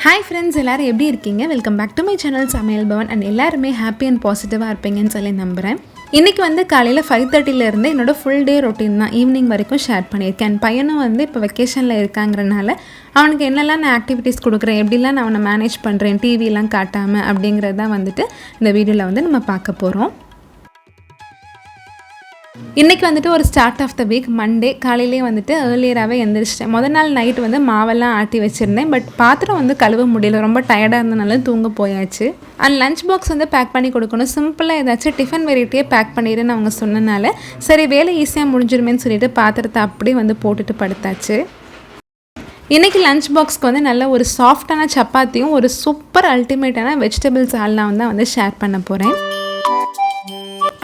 Hi friends, எல்லாரும் எப்படி இருக்கீங்க? Welcome back to my channel Samayal Bhavan. And எல்லாருமே ஹாப்பி அண்ட் பாசிட்டிவாக இருப்பீங்கன்னு சொல்லி நம்புகிறேன். இன்றைக்கி வந்து காலையில் 5:30 என்னோட ஃபுல் டே ரொட்டீன் தான் ஈவினிங் வரைக்கும் ஷேர் பண்ணியிருக்கேன். என் பையனும் வந்து இப்போ வெக்கேஷனில் இருக்காங்கிறனால அவனுக்கு என்னெல்லாம் நான் ஆக்டிவிட்டீஸ் கொடுக்குறேன், எப்படிலாம் நான் அவனை மேனேஜ் பண்ணுறேன், டிவிலாம் காட்டாமல் அப்படிங்கிறது தான் வந்துட்டு இந்த வீடியோவில் வந்து நம்ம பார்க்க போகிறோம். இன்றைக்கி வந்துட்டு ஒரு start of the week Monday காலையிலே வந்துட்டு ஏர்லியராகவே எழுந்திரிச்சிட்டேன். முதல் நாள் நைட் வந்து மாவெல்லாம் ஆட்டி வச்சுருந்தேன். பட் பாத்திரம் வந்து கழுவ முடியல, ரொம்ப டயர்டாக இருந்தனால தூங்க போயாச்சு. அண்ட் லஞ்ச் பாக்ஸ் வந்து பேக் பண்ணி கொடுக்கணும். சிம்பிளாக ஏதாச்சும் டிஃபன் வெரைட்டியே பேக் பண்ணிடுன்னு அவங்க சொன்னனால சரி வேலை ஈஸியாக முடிஞ்சிருமேன்னு சொல்லிட்டு பாத்திரத்தை அப்படியே வந்து போட்டுட்டு படுத்தாச்சு. இன்றைக்கி லஞ்ச் பாக்ஸ்க்கு வந்து நல்ல ஒரு சாஃப்டான சப்பாத்தியும் ஒரு சூப்பர் அல்டிமேட்டான வெஜிடபிள்ஸ் சால்னாவும் தான் வந்து ஷேர் பண்ண போகிறேன்.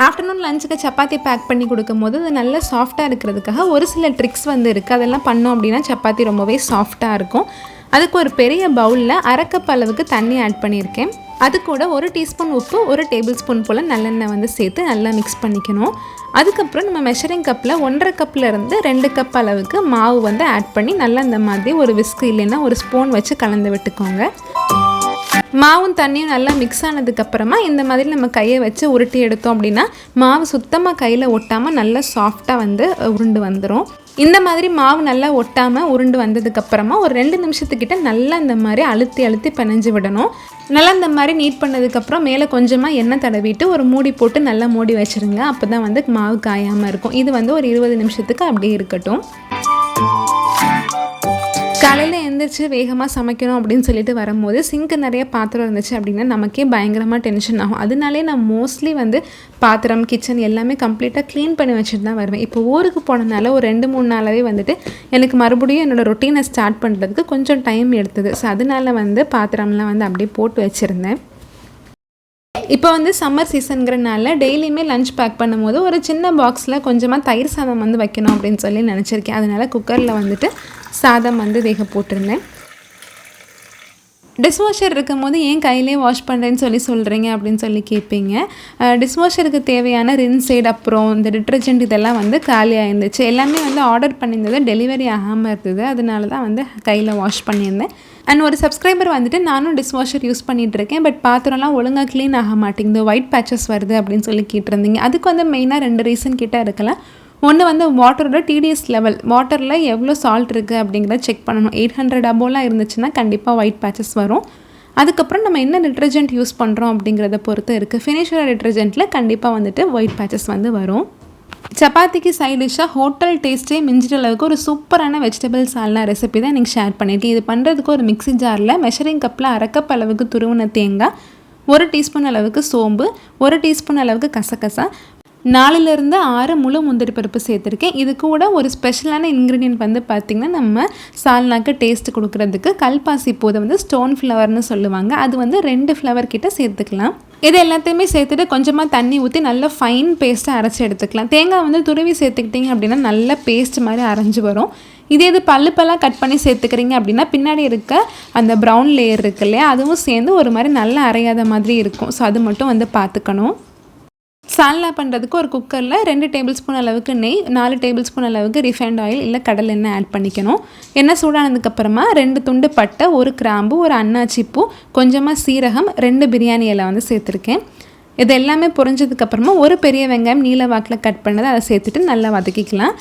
ஆஃப்டர்நூன் லஞ்சுக்கு சப்பாத்தி பேக் பண்ணி கொடுக்கும்போது அது நல்லா சாஃப்டாக இருக்கிறதுக்காக ஒரு சில ட்ரிக்ஸ் வந்து இருக்குது. அதெல்லாம் பண்ணோம் அப்படின்னா சப்பாத்தி ரொம்பவே சாஃப்டாக இருக்கும். அதுக்கு ஒரு பெரிய பவுலில் 1/2 கப் அளவுக்கு தண்ணி ஆட் பண்ணியிருக்கேன். அது கூட 1 டீஸ்பூன் உப்பு, 1 டேபிள் ஸ்பூன் போல் நல்லெண்ணெய் வந்து சேர்த்து நல்லா மிக்ஸ் பண்ணிக்கணும். அதுக்கப்புறம் நம்ம மெஷரிங் கப்பில் 1.5 கப்லேருந்து 2 கப் அளவுக்கு மாவு வந்து ஆட் பண்ணி நல்லா இந்த மாதிரி ஒரு விஸ்க் இல்லைன்னா ஒரு ஸ்பூன் வச்சு கலந்து விட்டுக்கோங்க. மாவும் தண்ணியும் நல்லா மிக்ஸ் ஆனதுக்கப்புறமா இந்த மாதிரி நம்ம கையை வச்சு உருட்டி எடுத்தோம் அப்படின்னா மாவு சுத்தமாக கையில் ஒட்டாமல் நல்லா சாஃப்டாக வந்து உருண்டு வந்துடும். இந்த மாதிரி மாவு நல்லா ஒட்டாமல் உருண்டு வந்ததுக்கப்புறமா ஒரு 2 நிமிஷத்துக்கிட்ட நல்லா இந்த மாதிரி அழுத்தி பிணைஞ்சு விடணும். நல்லா இந்த மாதிரி நீட் பண்ணதுக்கப்புறம் மேலே கொஞ்சமாக எண்ணெய் தடவிட்டு ஒரு மூடி போட்டு நல்லா மூடி வச்சுருங்க. அப்போ தான் வந்து மாவு காயாமல் இருக்கும். இது வந்து ஒரு 20 நிமிஷத்துக்கு அப்படியே இருக்கட்டும். காலையில் எழுந்திரிச்சு வேகமாக சமைக்கணும் அப்படின்னு சொல்லிட்டு வரும்போது சிங்க்கு நிறைய பாத்திரம் இருந்துச்சு அப்படின்னா நமக்கே பயங்கரமாக டென்ஷன் ஆகும். அதனாலே நான் மோஸ்ட்லி வந்து பாத்திரம் கிச்சன் எல்லாமே கம்ப்ளீட்டாக க்ளீன் பண்ணி வச்சுட்டு தான் வருவேன். இப்போ ஊருக்கு போனதுனால ஒரு 2-3 நாளாகவே வந்துட்டு எனக்கு மறுபடியும் என்னோடய ரொட்டீனை ஸ்டார்ட் பண்ணுறதுக்கு கொஞ்சம் டைம் எடுத்தது. ஸோ அதனால வந்து பாத்திரம்லாம் வந்து அப்படியே போட்டு வச்சுருந்தேன். இப்போ வந்து சம்மர் சீசனுங்கிறனால டெய்லியுமே லஞ்ச் பேக் பண்ணும்போது ஒரு சின்ன பாக்ஸில் கொஞ்சமாக தயிர் சாதம் வந்து வைக்கணும் அப்படின்னு சொல்லி நினச்சிருக்கேன். அதனால் குக்கரில் வந்துட்டு சாதம் வந்து வேக போட்டிருந்தேன். டிஷ்வாஷர் இருக்கும்போது ஏன் கையிலே வாஷ் பண்ணுறேன்னு சொல்கிறீங்க அப்படின்னு சொல்லி கேட்பீங்க. டிஷ்வாஷருக்கு தேவையான ரின்சைடு அப்புறம் இந்த டிட்டர்ஜென்ட் இதெல்லாம் வந்து காலியாக இருந்துச்சு. எல்லாமே வந்து ஆர்டர் பண்ணியிருந்தது டெலிவரி ஆகாமல் இருந்தது. அதனால தான் வந்து கையில் வாஷ் பண்ணியிருந்தேன். அண்ட் ஒரு சப்ஸ்கிரைபர் வந்துட்டு நானும் டிஷ்வாஷர் யூஸ் பண்ணிகிட்ருக்கேன், பட் பாத்திரம்லாம் ஒழுங்காக க்ளீன் ஆக மாட்டேங்குது, ஒயிட் பேச்சஸ் வருது அப்படின்னு சொல்லி கேட்டிருந்தீங்க. அதுக்கு வந்து மெயினாக 2 ரீசன் கிட்ட இருக்கலாம். ஒன்று வந்து வாட்டரோட டிடிஎஸ் லெவல், வாட்டரில் எவ்வளோ சால்ட் இருக்குது அப்படிங்கிறத செக் பண்ணணும். 800 அபோலாம் இருந்துச்சுன்னா கண்டிப்பாக ஒயிட் பேச்சஸ் வரும். அதுக்கப்புறம் நம்ம என்ன டிட்டர்ஜென்ட் யூஸ் பண்ணுறோம் அப்படிங்கிறத பொறுத்து இருக்குது. ஃபினிஷர் டிட்டர்ஜென்ட்டில் கண்டிப்பாக வந்துட்டு ஒயிட் பேச்சஸ் வந்து வரும். சப்பாத்திக்கு சைட் டிஷ்ஷாக ஹோட்டல் டேஸ்ட்டே மிஞ்சிற அளவுக்கு ஒரு சூப்பரான வெஜிடபிள் சால்னா ரெசிபி தான் எனக்கு ஷேர் பண்ணியிருக்கேன். இது பண்ணுறதுக்கு ஒரு மிக்ஸி ஜாரில் மெஷரிங் கப்பில் 1/2 கப் அளவுக்கு துருவின தேங்காய், 1 டீஸ்பூன் அளவுக்கு சோம்பு, 1 டீஸ்பூன் அளவுக்கு கசகசா, 4-6 முழு முந்திரி பருப்பு சேர்த்துருக்கேன். இது கூட ஒரு ஸ்பெஷலான இன்க்ரீடியன்ட் வந்து பார்த்திங்கன்னா நம்ம சால்னாக்கு டேஸ்ட் கொடுக்குறதுக்கு கல்பாசி பூவை வந்து ஸ்டோன் ஃப்ளவர்னு சொல்லுவாங்க. அது வந்து 2 ஃப்ளவர் கிட்ட சேர்த்துக்கலாம். இது எல்லாத்தையுமே சேர்த்துட்டு கொஞ்சமாக தண்ணி ஊற்றி நல்லா ஃபைன் பேஸ்ட்டாக அரைச்சி எடுத்துக்கலாம். தேங்காய் வந்து துருவி சேர்த்துக்கிட்டிங்க அப்படின்னா நல்ல பேஸ்ட் மாதிரி அரைஞ்சி வரும். இதே இது பல்லுப்பெல்லாம் கட் பண்ணி சேர்த்துக்கிறீங்க அப்படின்னா பின்னாடி இருக்க அந்த ப்ரௌன் லேயர் இருக்கு இல்லையா, அதுவும் சேர்ந்து ஒரு மாதிரி நல்லா அரையாத மாதிரி இருக்கும். ஸோ அது மட்டும் வந்து பார்த்துக்கணும். சால்னா பண்ணுறதுக்கு ஒரு குக்கரில் 2 டேபிள் ஸ்பூன் அளவுக்கு நெய், 4 டேபிள் ஸ்பூன் அளவுக்கு ரிஃபைண்ட் ஆயில் இல்லை கடல் எண்ணெய் ஆட் பண்ணிக்கணும். எண்ணெய் சூடானதுக்கப்புறமா 2 துண்டு பட்டை, 1 கிராம்பு, 1 அன்னாச்சி பூ, கொஞ்சமாக சீரகம், 2 பிரியாணி இலை வந்து சேர்த்துருக்கேன். இது எல்லாமே பொரிஞ்சதுக்கப்புறமா ஒரு பெரிய வெங்காயம் நீல வாக்கில் கட் பண்ணதை அதை சேர்த்துட்டு நல்லா வதக்கிக்கலாம்.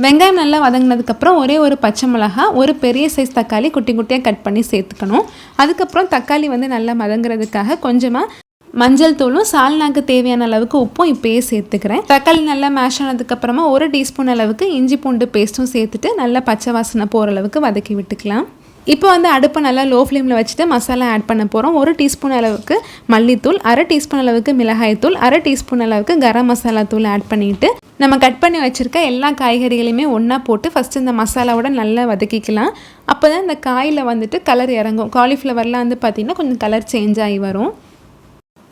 வெங்காயம் நல்லா வதங்கினதுக்கப்புறம் ஒரே ஒரு பச்சை மிளகா, ஒரு பெரிய சைஸ் தக்காளி குட்டி குட்டியாக கட் பண்ணி சேர்த்துக்கணும். அதுக்கப்புறம் தக்காளி வந்து நல்லா வதங்குறதுக்காக கொஞ்சமாக மஞ்சள் தூளும் சால்னாக்கு தேவையான அளவுக்கு உப்பும் இப்போயே சேர்த்துக்கிறேன். தக்காளி நல்லா மேஷ் ஆனதுக்கப்புறமா 1 டீஸ்பூன் அளவுக்கு இஞ்சி பூண்டு பேஸ்ட்டும் சேர்த்துட்டு நல்லா பச்சை வாசனை போகிற அளவுக்கு வதக்கி விட்டுக்கலாம். இப்போ வந்து அடுப்பை நல்லா லோ ஃப்ளேமில் வச்சுட்டு மசாலா ஆட் பண்ண போகிறோம். 1 டீஸ்பூன் அளவுக்கு மல்லித்தூள், 1/2 டீஸ்பூன் அளவுக்கு மிளகாய்த்தூள், 1/2 டீஸ்பூன் அளவுக்கு கரம் மசாலா தூள் ஆட் பண்ணிவிட்டு நம்ம கட் பண்ணி வச்சுருக்க எல்லா காய்கறிகளையுமே ஒன்றா போட்டு ஃபஸ்ட்டு இந்த மசாலாவோட நல்லா வதக்கிக்கலாம். அப்போ தான் இந்த காயில் வந்துட்டு கலர் இறங்கும். காலிஃப்ளவர்லாம் வந்து பார்த்திங்கன்னா கொஞ்சம் கலர் சேஞ்ச் ஆகி வரும்.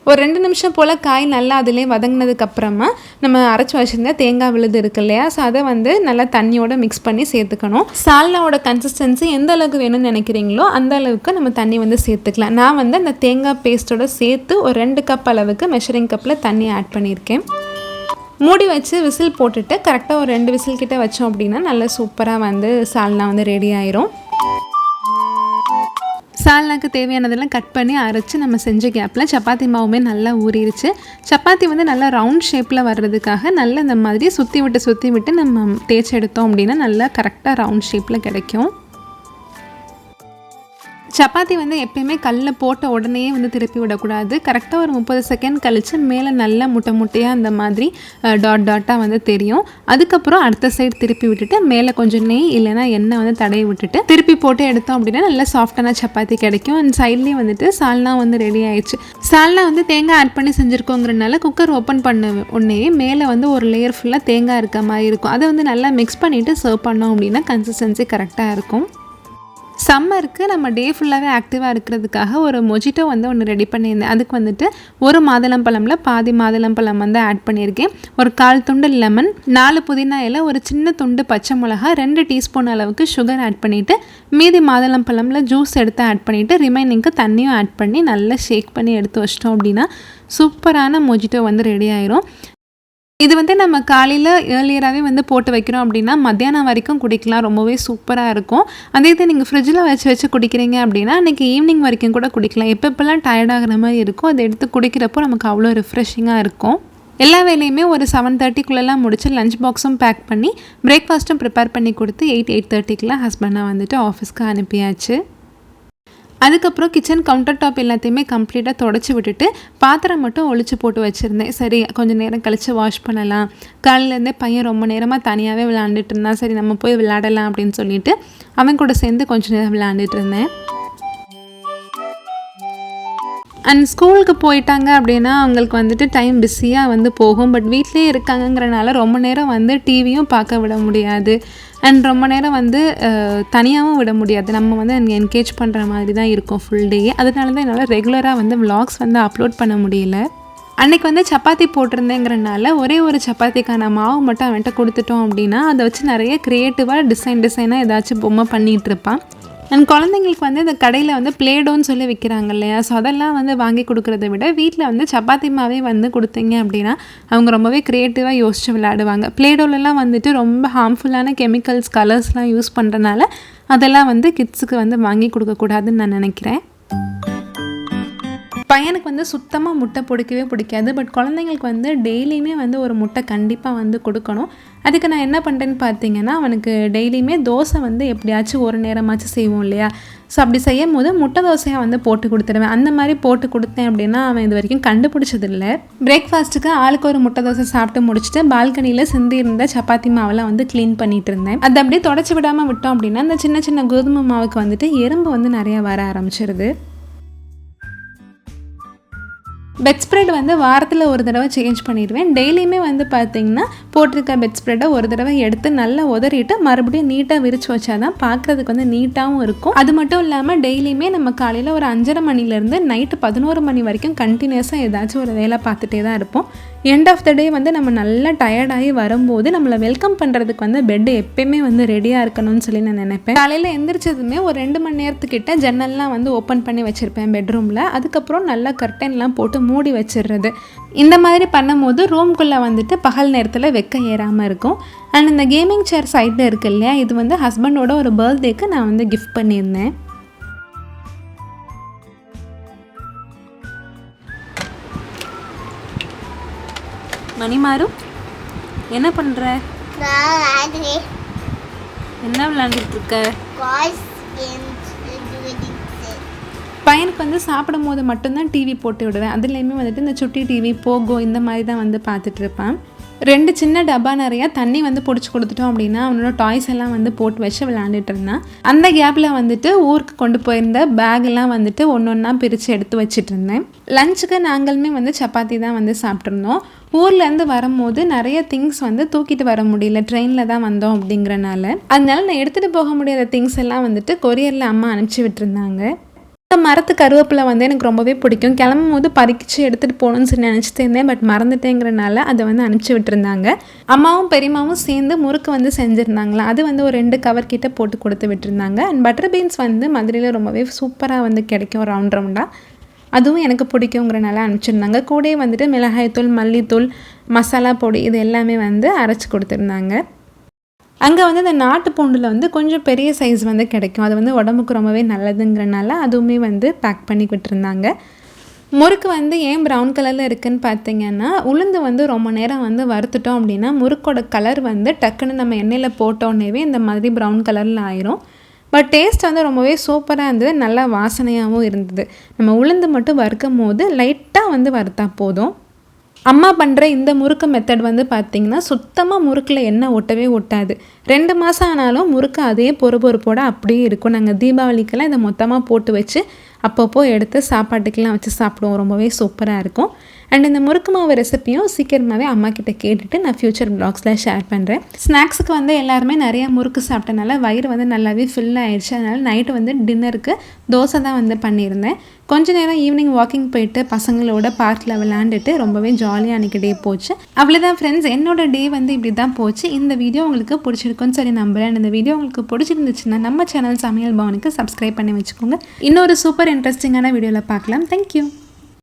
ஒரு 2 நிமிஷம் போல் காய் நல்லா அதிலே வதங்கினதுக்கப்புறமா நம்ம அரைச்சி வச்சுருந்த தேங்காய் விழுது இருக்கு இல்லையா, ஸோ அதை வந்து நல்லா தண்ணியோட மிக்ஸ் பண்ணி சேர்த்துக்கணும். சால்னாவோட கன்சிஸ்டன்சி எந்த அளவுக்கு வேணும்னு நினைக்கிறீங்களோ அந்த அளவுக்கு நம்ம தண்ணி வந்து சேர்த்துக்கலாம். நான் வந்து அந்த தேங்காய் பேஸ்ட்டோட சேர்த்து ஒரு 2 கப் அளவுக்கு மெஷரிங் கப்பில் தண்ணி ஆட் பண்ணியிருக்கேன். மூடி வச்சு விசில் போட்டுட்டு கரெக்டாக ஒரு 2 விசில் கிட்ட வச்சோம் அப்படின்னா நல்லா சூப்பராக வந்து சால்னா வந்து ரெடி ஆயிரும். சால்னாக்கு தேவையானதெல்லாம் கட் பண்ணி அரைச்சி நம்ம செஞ்ச கேப்பில் சப்பாத்தி மாவுமே நல்லா ஊறிடுச்சு. சப்பாத்தி வந்து நல்லா ரவுண்ட் ஷேப்பில் வர்றதுக்காக நல்லா இந்த மாதிரி சுற்றி விட்டு நம்ம தேய்ச்சி எடுத்தோம் அப்படின்னா நல்லா கரெக்டாக ரவுண்ட் ஷேப்பில் கிடைக்கும். சப்பாத்தி வந்து எப்பயுமே கல்லில் போட்ட உடனே வந்து திருப்பி விடக்கூடாது. கரெக்டாக ஒரு 30 செகண்ட் கழித்து மேலே நல்லா முட்டையாக அந்த மாதிரி டாட்டாக வந்து தெரியும். அதுக்கப்புறம் அடுத்த சைடு திருப்பி விட்டுட்டு மேலே கொஞ்சம் நெய் இல்லைனா எண்ணெய் வந்து தடவி விட்டுட்டு திருப்பி போட்டு எடுத்தோம் அப்படின்னா நல்லா சாஃப்டான சப்பாத்தி கிடைக்கும். அண்ட் சைட்லேயும் வந்துட்டு சால்னா வந்து ரெடி ஆயிடுச்சு. சால்னா வந்து தேங்காய் ஆட் பண்ணி செஞ்சுருக்கோங்கிறனால குக்கர் ஓப்பன் பண்ண உடனே மேலே வந்து ஒரு லேயர் ஃபுல்லாக தேங்காய் இருக்க மாதிரி இருக்கும். அதை வந்து நல்லா மிக்ஸ் பண்ணிவிட்டு சர்வ் பண்ணோம் அப்படின்னா கன்சிஸ்டன்சி கரெக்டாக இருக்கும். சம்மருக்கு நம்ம டே ஃபுல்லாகவே ஆக்டிவாக இருக்கிறதுக்காக ஒரு மொஜிட்டோ வந்து ஒன்று ரெடி பண்ணியிருந்தேன். அதுக்கு வந்துட்டு ஒரு மாதுளம்பழமில் பாதி மாதுளம்பழம் வந்து ஆட் பண்ணியிருக்கேன். ஒரு 1/4 துண்டு லெமன், 4 புதினா இலை, ஒரு சின்ன துண்டு பச்சை மிளகா, 2 டீஸ்பூன் அளவுக்கு சுகர் ஆட் பண்ணிவிட்டு மீதி மாதுளம்பழமில் ஜூஸ் எடுத்து ஆட் பண்ணிவிட்டு ரிமைனிங்க்கு தண்ணியும் ஆட் பண்ணி நல்லா ஷேக் பண்ணி எடுத்து வச்சிட்டோம் அப்படின்னா சூப்பரான மொஜிட்டோ வந்து ரெடி ஆயிரும். இது வந்து நம்ம காலையில் ஏர்லியராகவே வந்து போட்டு வைக்கிறோம் அப்படின்னா மத்தியானம் வரைக்கும் குடிக்கலாம். ரொம்பவே சூப்பராக இருக்கும். அதே இது நீங்கள் ஃப்ரிட்ஜில் வச்சு குடிக்கிறீங்க அப்படின்னா அன்றைக்கி ஈவினிங் வரைக்கும் கூட குடிக்கலாம். எப்பப்பெல்லாம் டயர்டாகிற மாதிரி இருக்கும் அதை எடுத்து குடிக்கிறப்போ நமக்கு அவ்வளோ ரிஃப்ரெஷிங்காக இருக்கும். எல்லா வேலையுமே ஒரு 7:30க்குள்ளெல்லாம் முடிச்சு லஞ்ச் பாக்ஸும் பேக் பண்ணி பிரேக்ஃபாஸ்ட்டும் ப்ரிப்பேர் பண்ணி கொடுத்து 8:30க்குலாம் ஹஸ்பண்டை வந்துட்டு ஆஃபீஸ்க்கு அனுப்பியாச்சு. அதுக்கப்புறம் கிச்சன் கவுண்டர் டாப் எல்லாத்தையுமே கம்ப்ளீட்டாக தொடச்சி விட்டுட்டு பாத்திரம் மட்டும் ஒழிச்சு போட்டு வச்சுருந்தேன். சரி கொஞ்சம் நேரம் கழித்து வாஷ் பண்ணலாம். காலையிலேருந்தே பையன் ரொம்ப நேரமாக தனியாகவே விளையாண்டுட்டு இருந்தான். சரி நம்ம போய் விளையாடலாம் அப்படின்னு சொல்லிட்டு அவன் கூட சேர்ந்து கொஞ்சம் நேரம் விளையாண்டுட்டு இருந்தேன். அண்ட் ஸ்கூலுக்கு போயிட்டாங்க அப்படின்னா அவங்களுக்கு வந்துட்டு டைம் பிஸியாக வந்து போகும். பட் வீட்லேயே இருக்காங்கங்கிறனால ரொம்ப நேரம் வந்து டிவியும் பார்க்க விட முடியாது. அண்ட் ரொம்ப நேரம் வந்து தனியாகவும் விட முடியாது. நம்ம வந்து அங்கே என்கேஜ் பண்ணுற மாதிரி தான் இருக்கும் ஃபுல் டே. அதனால தான் என்னால் ரெகுலராக வந்து விலாக்ஸ் வந்து அப்லோட் பண்ண முடியல. அன்றைக்கி வந்து சப்பாத்தி போட்டிருந்தேங்கிறனால ஒரே ஒரு சப்பாத்திக்கான மாவு மட்டும் அவன்கிட்ட கொடுத்துட்டோம் அப்படின்னா அதை வச்சு நிறைய க்ரியேட்டிவாக டிசைனாக ஏதாச்சும் பொம்மை பண்ணிகிட்டு இருப்பான். அண்ட் குழந்தைங்களுக்கு வந்து இந்த கடையில் வந்து பிளேடோன்னு சொல்லி விற்கிறாங்க இல்லையா, ஸோ அதெல்லாம் வந்து வாங்கி கொடுக்குறத விட வீட்டில் வந்து சப்பாத்தி மாவே வந்து கொடுத்தீங்க அப்படின்னா அவங்க ரொம்பவே க்ரியேட்டிவாக யோசித்து விளையாடுவாங்க. பிளேடோலலாம் வந்துட்டு ரொம்ப ஹார்ம்ஃபுல்லான கெமிக்கல்ஸ் கலர்ஸ்லாம் யூஸ் பண்ணுறனால அதெல்லாம் வந்து கிட்ஸுக்கு வந்து வாங்கி கொடுக்கக்கூடாதுன்னு நான் நினைக்கிறேன். பையனுக்கு வந்து சுத்தமாக முட்டை பிடிக்காது. பட் குழந்தைங்களுக்கு வந்து டெய்லியுமே வந்து ஒரு முட்டை கண்டிப்பாக வந்து கொடுக்கணும். அதுக்கு நான் என்ன பண்ணுறேன்னு பார்த்தீங்கன்னா அவனுக்கு டெய்லியுமே தோசை வந்து எப்படியாச்சும் ஒரு நேரமாச்சும் செய்வோம் இல்லையா, ஸோ அப்படி செய்யும் போது முட்டை தோசையாக வந்து போட்டு கொடுத்துருவேன். அந்த மாதிரி போட்டு கொடுத்தேன் அப்படின்னா அவன் இது வரைக்கும் கண்டுபிடிச்சதில்லை. பிரேக்ஃபாஸ்ட்டுக்கு ஆளுக்கு ஒரு முட்டை தோசை சாப்பிட்டு முடிச்சுட்டு பால்கனியில் சிந்தி இருந்த சப்பாத்தி மாவெல்லாம் வந்து க்ளீன் பண்ணிகிட்டு இருந்தேன். அதை அப்படியே தொடச்சி விடாமல் விட்டோம் அப்படின்னா அந்த சின்ன சின்ன கோதுமை மாவுக்கு வந்துட்டு எறும்பு வந்து நிறையா வர ஆரம்பிச்சிருது. பெட் ஸ்ப்ரெட் வந்து வாரத்தில் ஒரு தடவை சேஞ்ச் பண்ணிடுவேன். டெய்லியுமே வந்து பார்த்திங்கன்னா போட்டிருக்க பெட் ஸ்ப்ரெட்டை ஒரு தடவை எடுத்து நல்லா உதறிட்டு மறுபடியும் நீட்டாக விரித்து வச்சா தான் பார்க்குறதுக்கு வந்து நீட்டாகவும் இருக்கும். அது மட்டும் இல்லாமல் டெய்லியுமே நம்ம காலையில் ஒரு 5:30 மணிலேருந்து நைட்டு 11 மணி வரைக்கும் கண்டினியூஸாக ஏதாச்சும் ஒரு வேலை பார்த்துட்டே தான் இருப்போம். எண்ட் ஆஃப் த டே வந்து நம்ம நல்லா டயர்டாகி வரும்போது நம்மளை வெல்கம் பண்ணுறதுக்கு வந்து பெட்டு எப்பயுமே வந்து ரெடியாக இருக்கணும்னு சொல்லி நான் நினைப்பேன். காலையில் எந்திரிச்சதுமே ஒரு 2 மணி நேரத்துக்கிட்ட ஜன்னல்லாம் வந்து ஓப்பன் பண்ணி வச்சுருப்பேன் பெட்ரூமில். அதுக்கப்புறம் நல்லா கர்டன்லாம் போட்டு மூடி வச்சிடுறது. இந்த மாதிரி பண்ணும்போது ரூம்குள்ளே வந்துட்டு பகல் நேரத்தில் வெக்க ஏறாமல் இருக்கும். அண்ட் இந்த கேமிங் சேர் சைடில் இருக்கு இல்லையா, இது வந்து ஹஸ்பண்டோட ஒரு பர்த்டேக்கு நான் வந்து கிஃப்ட் பண்ணியிருந்தேன். மணிமாரு என்ன பண்ணுற? என்ன விளையாண்டுட்டு இருக்க? பையனுக்கு வந்து சாப்பிடும் போது மட்டும்தான் டிவி போட்டு விடுவேன். அதுலேயுமே வந்துட்டு இந்த சுட்டி டிவி, போகோ இந்த மாதிரி தான் வந்து பார்த்துட்ருப்பான். 2 சின்ன டப்பா நிறையா தண்ணி வந்து பிடிச்சி கொடுத்துட்டோம் அப்படின்னா அவனோட டாய்ஸ் எல்லாம் வந்து போட்டு வச்சு விளையாண்டுட்டு இருந்தான். அந்த கேப்பில் வந்துட்டு ஊருக்கு கொண்டு போயிருந்த பேக்கெல்லாம் வந்துட்டு ஒன்றா பிரித்து எடுத்து வச்சுட்டு இருந்தேன். லஞ்சுக்கு நாங்களுமே வந்து சப்பாத்தி தான் வந்து சாப்பிட்ருந்தோம். ஊர்லேருந்து வரும்போது நிறைய திங்ஸ் வந்து தூக்கிட்டு வர முடியல, ட்ரெயினில் தான் வந்தோம் அப்படிங்கிறனால. அதனால நான் எடுத்துகிட்டு போக முடியாத திங்ஸ் எல்லாம் வந்துட்டு கொரியரில் அம்மா அனுப்பிச்சி விட்டுருந்தாங்க. மரத்து கருவேப்பிலை வந்து எனக்கு ரொம்பவே பிடிக்கும். கிளம்பும் போது பறிச்சு எடுத்துகிட்டு போகணுன்னு சொல்லி நினச்சிட்டு இருந்தேன். பட் மறந்துட்டேங்கிறனால அதை வந்து அனுப்பிச்சி விட்டுருந்தாங்க. அம்மாவும் பெரியம்மாவும் சேர்ந்து முறுக்கு வந்து செஞ்சுருந்தாங்களா, அது வந்து ஒரு 2 கவர் கிட்ட போட்டு கொடுத்து விட்டுருந்தாங்க. அண்ட் பட்டர் பீன்ஸ் வந்து மதுரையில் ரொம்பவே சூப்பராக வந்து கிடைக்கும் ரவுண்டாக. அதுவும் எனக்கு பிடிக்குங்கிறனால அனுப்பிச்சிருந்தாங்க. கூடயே வந்துட்டு மிளகாய்த்தூள், மல்லித்தூள், மசாலா பொடி இது எல்லாமே வந்து அரைச்சி கொடுத்துருந்தாங்க. அங்கே வந்து இந்த நாட்டு பூண்டில் வந்து கொஞ்சம் பெரிய சைஸ் வந்து கிடைக்கும். அது வந்து உடம்புக்கு ரொம்பவே நல்லதுங்கிறனால அதுவுமே வந்து பேக் பண்ணி விட்டுருந்தாங்க. முறுக்கு வந்து ஏன் ப்ரௌன் கலரில் இருக்குதுன்னு பார்த்தீங்கன்னா, உளுந்து வந்து ரொம்ப நேரம் வந்து வறுத்துட்டோம் அப்படின்னா முறுக்கோட கலர் வந்து டக்குன்னு நம்ம எண்ணெயில் போட்டோன்னேவே இந்த மாதிரி ப்ரௌன் கலரில் ஆயிரும். பட் டேஸ்ட் வந்து ரொம்பவே சூப்பராக இருந்தது, நல்லா வாசனையாகவும் இருந்தது. நம்ம உளுந்து மட்டும் வறுக்கும் போது லைட்டாக வந்து வறுத்தா போதும். அம்மா பண்ணுற இந்த முறுக்கு மெத்தட் வந்து பார்த்திங்கன்னா சுத்தமாக முறுக்கில் எண்ணெய் ஒட்டவே ஒட்டாது. 2 மாதம் ஆனாலும் முறுக்கு அதே பொறுப்போடு அப்படியே இருக்கும். நாங்கள் தீபாவளிக்கெல்லாம் இதை மொத்தமாக போட்டு வச்சு அப்பப்போ எடுத்து சாப்பாட்டுக்கெல்லாம் வச்சு சாப்பிடுவோம். ரொம்பவே சூப்பராக இருக்கும். அண்ட் இந்த முறுக்கு மாவு ரெசிப்பியும் சீக்கிரமாகவே அம்மா கிட்ட கேட்டுட்டு நான் ஃப்யூச்சர் வ்ளாக்ஸில் ஷேர் பண்ணுறேன். ஸ்நாக்ஸுக்கு வந்து எல்லாருமே நிறையா முறுக்கு சாப்பிட்டனால வயிறு வந்து நல்லாவே ஃபில் ஆயிடுச்சு. அதனால் நைட்டு வந்து டின்னருக்கு தோசை தான் வந்து பண்ணியிருந்தேன். கொஞ்ச நேரம் ஈவினிங் வாக்கிங் போயிட்டு பசங்களோட பார்க்கில் விளையாண்டுட்டு ரொம்பவே ஜாலியாக அன்றைக்கி டே போச்சு. அவ்வளோதான் ஃப்ரெண்ட்ஸ், என்னோடய டே வந்து இப்படி தான் போச்சு. இந்த வீடியோ உங்களுக்கு பிடிச்சிருக்குன்னு சொல்லி நம்புகிறேன். இந்த வீடியோ உங்களுக்கு பிடிச்சிருந்துச்சுன்னா நம்ம சேனல் சமையல் பவனுக்கு சப்ஸ்கிரைப் பண்ணி வச்சுக்கோங்க. இன்னொரு சூப்பர் இன்ட்ரெஸ்டிங்கான வீடியோவில் பார்க்கலாம். தேங்க்யூ.